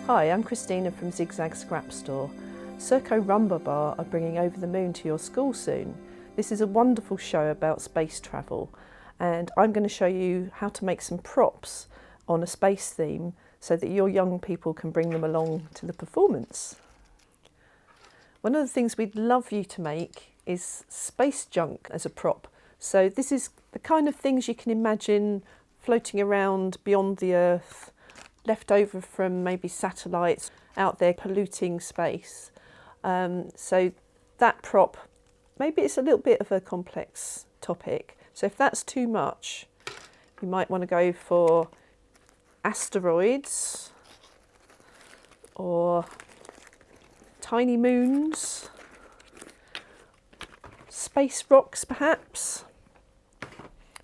Hi, I'm Christina from Zigzag Scrapstore. Circo Rum are bringing Over the Moon to your school soon. This is a wonderful show about space travel, and I'm going to show you how to make some props on a space theme so that your young people can bring them along to the performance. One of the things we'd love you to make is space junk as a prop. So this is the kind of things you can imagine floating around beyond the Earth, left over from maybe satellites out there polluting space. So that prop, maybe it's a little bit of a complex topic. So if that's too much, you might want to go for asteroids or tiny moons, space rocks perhaps,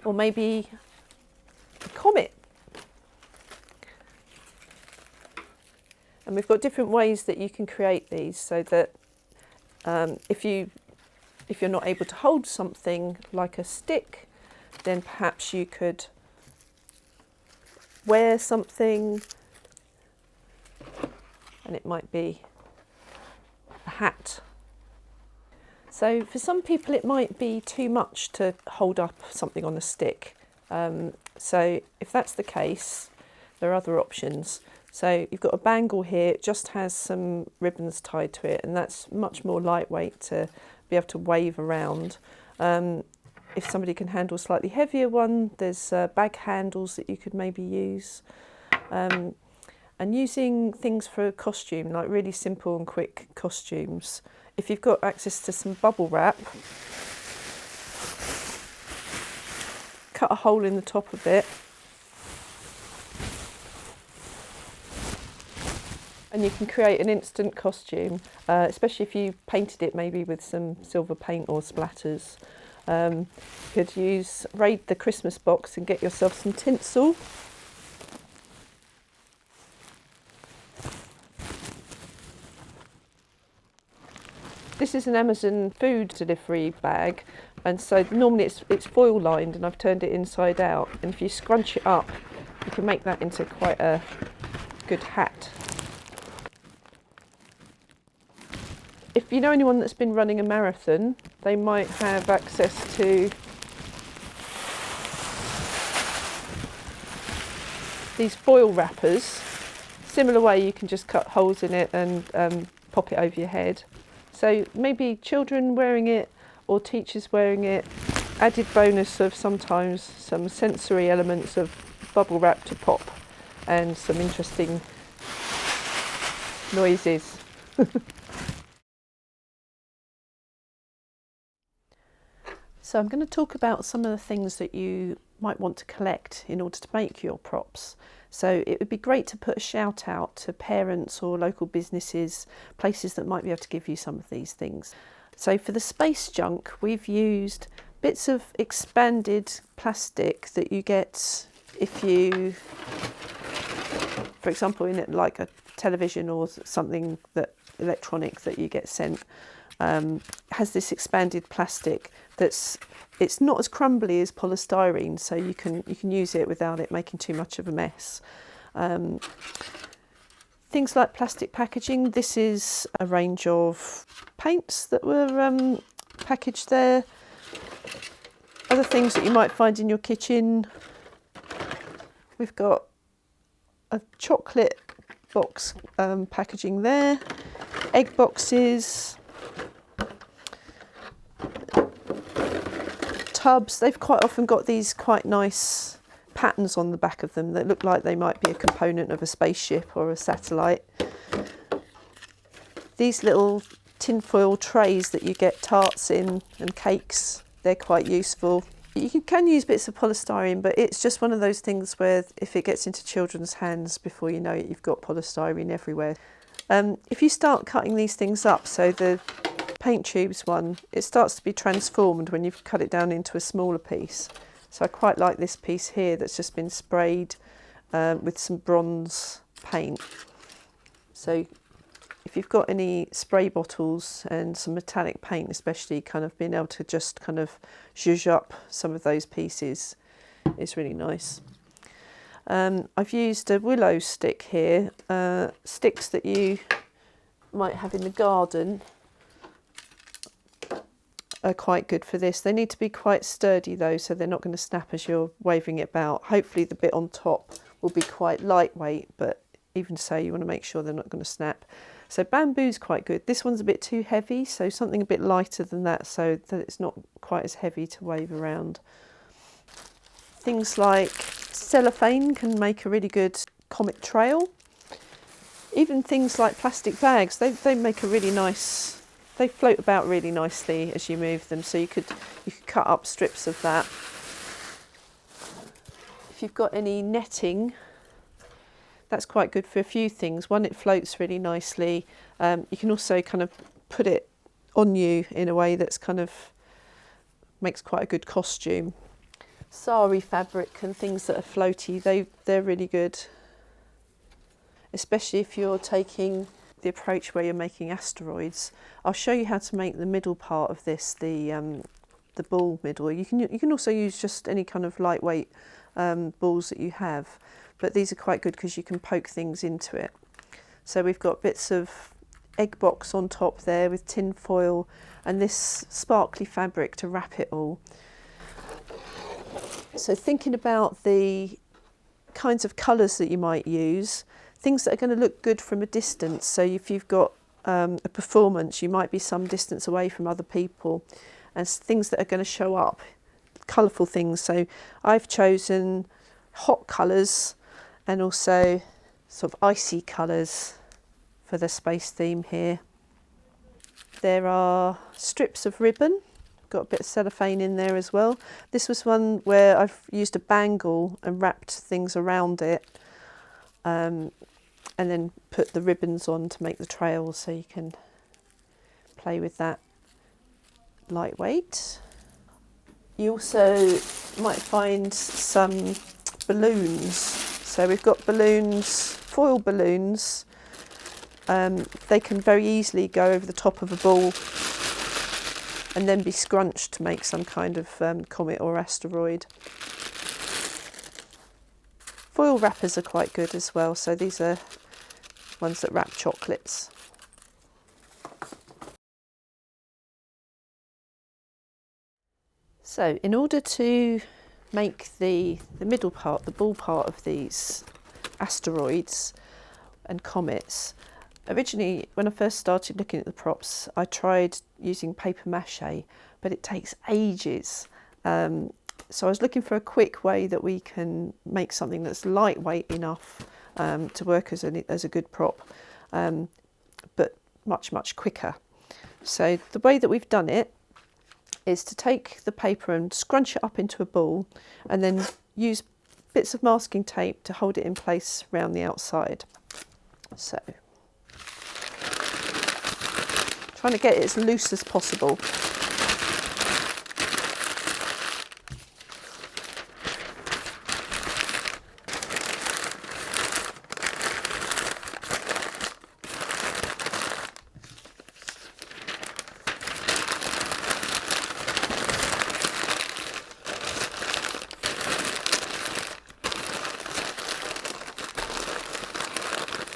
or maybe a comet. And we've got different ways that you can create these, so that if you're not able to hold something like a stick, then perhaps you could wear something, and it might be a hat. So for some people it might be too much to hold up something on a stick. So if that's the case, there are other options. So you've got a bangle here, it just has some ribbons tied to it, and that's much more lightweight to be able to wave around. If somebody can handle a slightly heavier one, there's bag handles that you could maybe use. And using things for a costume, like really simple and quick costumes. If you've got access to some bubble wrap, cut a hole in the top of it, and you can create an instant costume, especially if you painted it maybe with some silver paint or splatters. You could raid the Christmas box and get yourself some tinsel. This is an Amazon food delivery bag, and so normally it's foil lined, and I've turned it inside out, and if you scrunch it up you can make that into quite a good hat. If you know anyone that's been running a marathon, they might have access to these foil wrappers. Similar way, you can just cut holes in it and pop it over your head. So maybe children wearing it or teachers wearing it. Added bonus of sometimes some sensory elements of bubble wrap to pop and some interesting noises. So I'm going to talk about some of the things that you might want to collect in order to make your props. So it would be great to put a shout out to parents or local businesses, places that might be able to give you some of these things. So for the space junk, we've used bits of expanded plastic that you get if you, for example, in it like a television or something that electronic that you get sent. Has this expanded plastic it's not as crumbly as polystyrene, so you can use it without it making too much of a mess. Things like plastic packaging. This is a range of paints that were packaged there. Other things that you might find in your kitchen. We've got a chocolate box packaging there, egg boxes, tubs. They've quite often got these quite nice patterns on the back of them that look like they might be a component of a spaceship or a satellite. These little tinfoil trays that you get tarts in and cakes, they're quite useful. You can use bits of polystyrene, but it's just one of those things where if it gets into children's hands, before you know it, you've got polystyrene everywhere. If you start cutting these things up, so the paint tubes one, it starts to be transformed when you've cut it down into a smaller piece. So I quite like this piece here that's just been sprayed with some bronze paint. So if you've got any spray bottles and some metallic paint especially, kind of being able to just kind of zhuzh up some of those pieces is really nice. I've used a willow stick here, sticks that you might have in the garden are quite good for this. They need to be quite sturdy though, so they're not going to snap as you're waving it about. Hopefully the bit on top will be quite lightweight, but even so you want to make sure they're not going to snap. So bamboo's quite good. This one's a bit too heavy, so something a bit lighter than that so that it's not quite as heavy to wave around. Things like cellophane can make a really good comet trail. Even things like plastic bags, they make a really nice, they float about really nicely as you move them, so you could cut up strips of that. If you've got any netting, that's quite good for a few things. One, it floats really nicely. You can also kind of put it on you in a way that's kind of makes quite a good costume. Sari fabric and things that are floaty, they're really good, especially if you're taking the approach where you're making asteroids. I'll show you how to make the middle part of this, the ball middle. You can also use just any kind of lightweight balls that you have, but these are quite good because you can poke things into it. So we've got bits of egg box on top there with tin foil and this sparkly fabric to wrap it all. So thinking about the kinds of colours that you might use, things that are going to look good from a distance. So if you've got a performance, you might be some distance away from other people, and things that are going to show up, colourful things. So I've chosen hot colours and also sort of icy colours for the space theme here. There are strips of ribbon. Got a bit of cellophane in there as well. This was one where I've used a bangle and wrapped things around it, and then put the ribbons on to make the trail, so you can play with that lightweight. You also might find some balloons. So we've got balloons, foil balloons. They can very easily go over the top of a ball and then be scrunched to make some kind of comet or asteroid. Foil wrappers are quite good as well, so these are ones that wrap chocolates. So in order to make the middle part, the ball part of these asteroids and comets, originally, when I first started looking at the props, I tried using paper mache, but it takes ages. So I was looking for a quick way that we can make something that's lightweight enough to work as a good prop, but much quicker. So the way that we've done it is to take the paper and scrunch it up into a ball, and then use bits of masking tape to hold it in place around the outside. So trying to get it as loose as possible.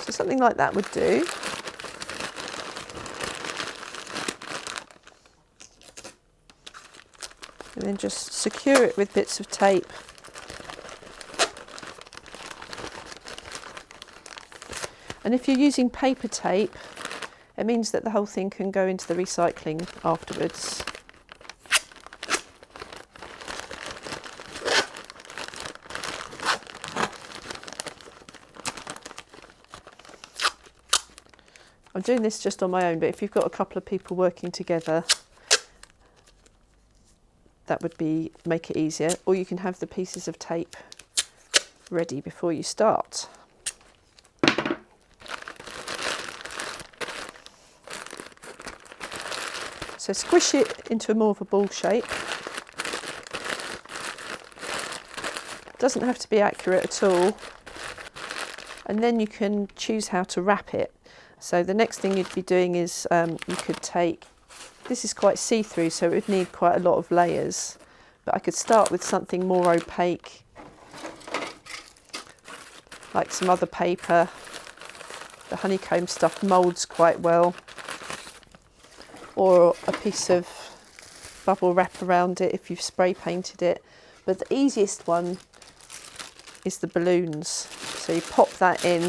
So something like that would do. And then just secure it with bits of tape. And if you're using paper tape, it means that the whole thing can go into the recycling afterwards. I'm doing this just on my own, but if you've got a couple of people working together, that would make it easier, or you can have the pieces of tape ready before you start. So squish it into more of a ball shape. Doesn't have to be accurate at all. And then you can choose how to wrap it. So the next thing you'd be doing is you could take, this is quite see-through, so it would need quite a lot of layers, but I could start with something more opaque, like some other paper. The honeycomb stuff moulds quite well, or a piece of bubble wrap around it if you've spray painted it. But the easiest one is the balloons. So you pop that in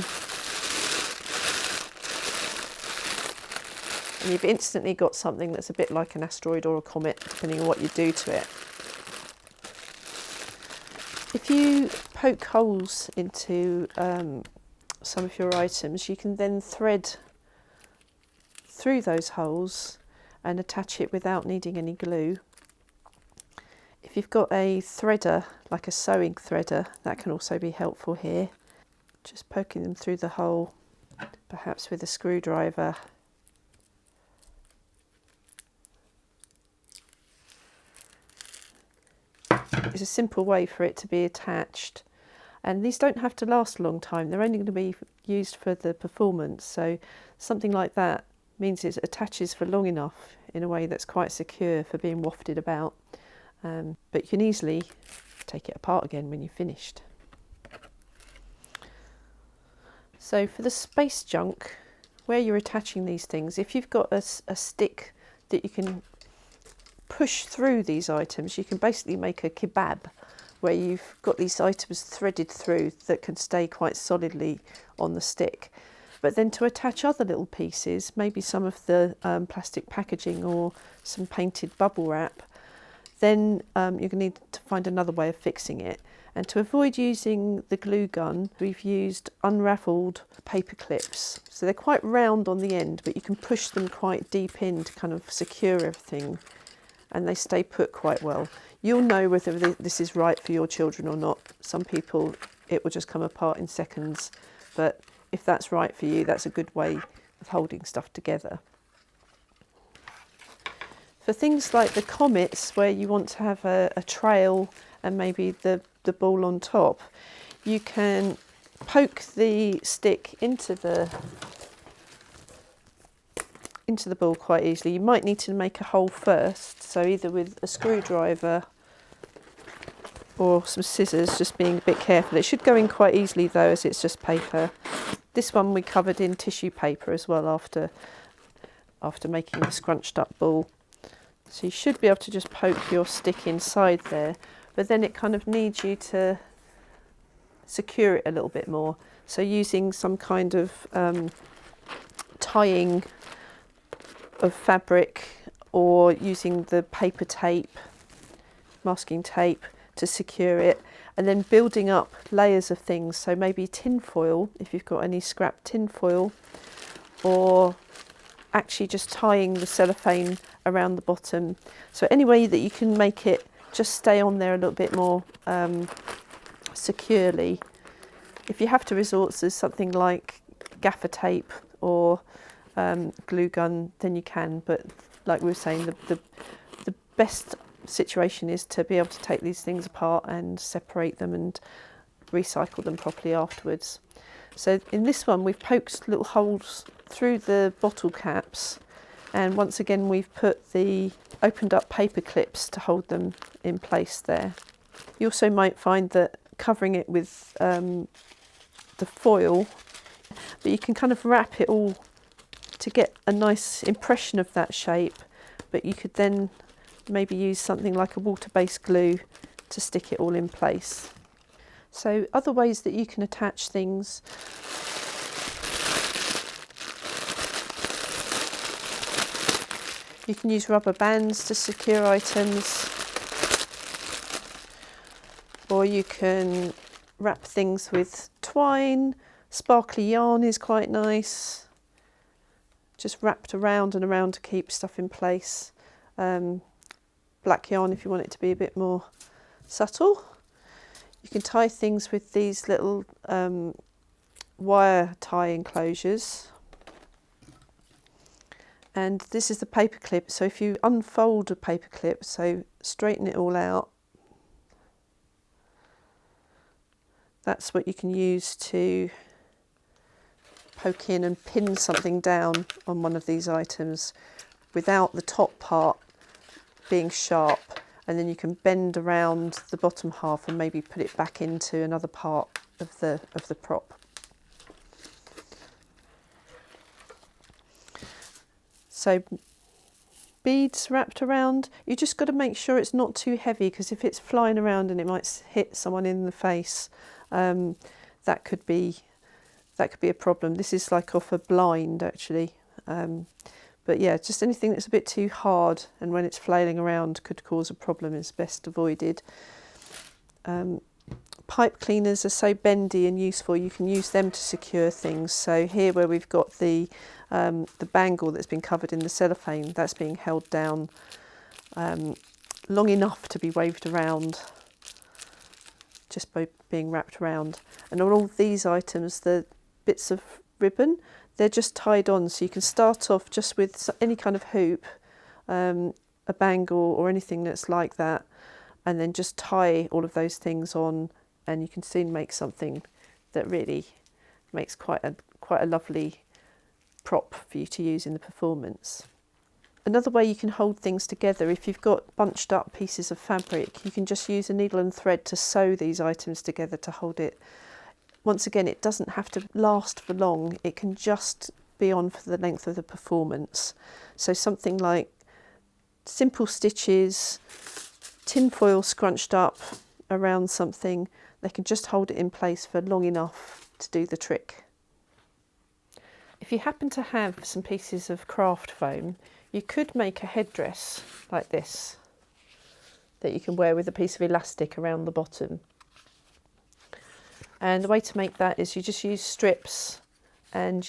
and you've instantly got something that's a bit like an asteroid or a comet, depending on what you do to it. If you poke holes into some of your items, you can then thread through those holes and attach it without needing any glue. If you've got a threader, like a sewing threader, that can also be helpful here. Just poking them through the hole, perhaps with a screwdriver. It's a simple way for it to be attached. And these don't have to last a long time. They're only going to be used for the performance. So something like that means it attaches for long enough in a way that's quite secure for being wafted about. But you can easily take it apart again when you've finished. So for the space junk, where you're attaching these things, if you've got a stick that you can push through these items, you can basically make a kebab where you've got these items threaded through that can stay quite solidly on the stick. But then to attach other little pieces, maybe some of the plastic packaging or some painted bubble wrap, then you're going to need to find another way of fixing it. And to avoid using the glue gun, we've used unravelled paper clips. So they're quite round on the end, but you can push them quite deep in to kind of secure everything, and they stay put quite well. You'll know whether this is right for your children or not. Some people, it will just come apart in seconds, but if that's right for you, that's a good way of holding stuff together. For things like the Comets, where you want to have a trail and maybe the ball on top, you can poke the stick into the ball quite easily. You might need to make a hole first, so either with a screwdriver or some scissors, just being a bit careful. It should go in quite easily though, as it's just paper. This one we covered in tissue paper as well after making the scrunched up ball. So you should be able to just poke your stick inside there, but then it kind of needs you to secure it a little bit more. So using some kind of tying of fabric, or using the paper tape, masking tape, to secure it, and then building up layers of things. So maybe tin foil, if you've got any scrap tin foil, or actually just tying the cellophane around the bottom. So any way that you can make it just stay on there a little bit more securely. If you have to resort to something like gaffer tape or glue gun, then you can, but like we were saying, the best situation is to be able to take these things apart and separate them and recycle them properly afterwards. So in this one we've poked little holes through the bottle caps, and once again we've put the opened up paper clips to hold them in place there. You also might find that covering it with the foil, but you can kind of wrap it all to get a nice impression of that shape, but you could then maybe use something like a water-based glue to stick it all in place. So other ways that you can attach things: you can use rubber bands to secure items, or you can wrap things with twine. Sparkly yarn is quite nice, just wrapped around and around to keep stuff in place. Black yarn if you want it to be a bit more subtle. You can tie things with these little wire tie enclosures. And this is the paper clip, so if you unfold a paper clip, so straighten it all out, that's what you can use to poke in and pin something down on one of these items without the top part being sharp, and then you can bend around the bottom half and maybe put it back into another part of the prop. So beads wrapped around, you just got to make sure it's not too heavy, because if it's flying around and it might hit someone in the face, that could be a problem. This is like off a blind actually, but yeah, just anything that's a bit too hard and when it's flailing around could cause a problem is best avoided. Pipe cleaners are so bendy and useful, you can use them to secure things. So here where we've got the bangle that's been covered in the cellophane, that's being held down long enough to be waved around just by being wrapped around. And on all these items, the bits of ribbon, they're just tied on, so you can start off just with any kind of hoop, a bangle or anything that's like that, and then just tie all of those things on, and you can soon make something that really makes quite a lovely prop for you to use in the performance. Another way you can hold things together, if you've got bunched up pieces of fabric, you can just use a needle and thread to sew these items together to hold it. Once again, it doesn't have to last for long, it can just be on for the length of the performance. So something like simple stitches, tin foil scrunched up around something, they can just hold it in place for long enough to do the trick. If you happen to have some pieces of craft foam, you could make a headdress like this that you can wear with a piece of elastic around the bottom. And the way to make that is you just use strips, and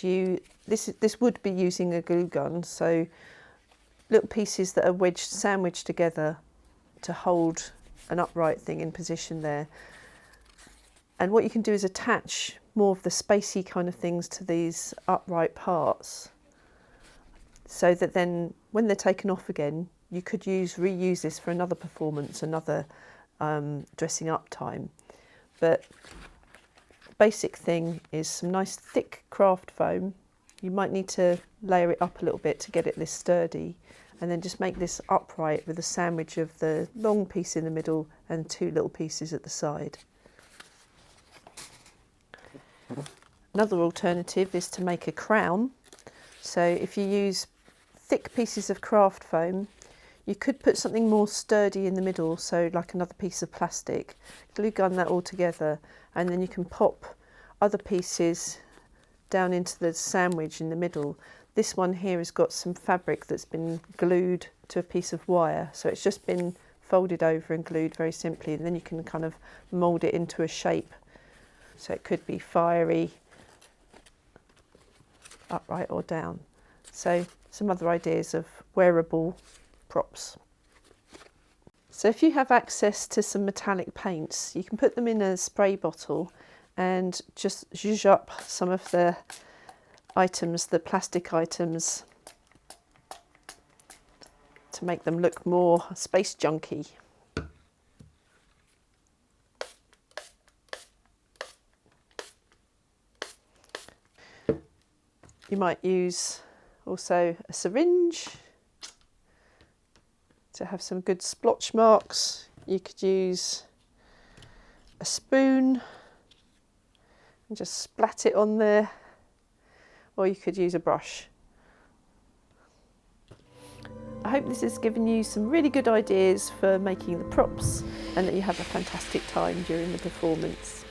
this would be using a glue gun, so little pieces that are sandwiched together to hold an upright thing in position there. And what you can do is attach more of the spacey kind of things to these upright parts, so that then when they're taken off again, you could reuse this for another performance, another dressing up time. But basic thing is some nice thick craft foam. You might need to layer it up a little bit to get it this sturdy, and then just make this upright with a sandwich of the long piece in the middle and two little pieces at the side. Another alternative is to make a crown. So if you use thick pieces of craft foam, you could put something more sturdy in the middle, so like another piece of plastic, glue gun that all together, and then you can pop other pieces down into the sandwich in the middle. This one here has got some fabric that's been glued to a piece of wire, so it's just been folded over and glued very simply, and then you can kind of mould it into a shape. So it could be fiery, upright or down. So some other ideas of wearable props. So if you have access to some metallic paints, you can put them in a spray bottle and just zhuzh up some of the items, the plastic items, to make them look more space junky. You might use also a syringe to have some good splotch marks. You could use a spoon and just splat it on there, or you could use a brush. I hope this has given you some really good ideas for making the props, and that you have a fantastic time during the performance.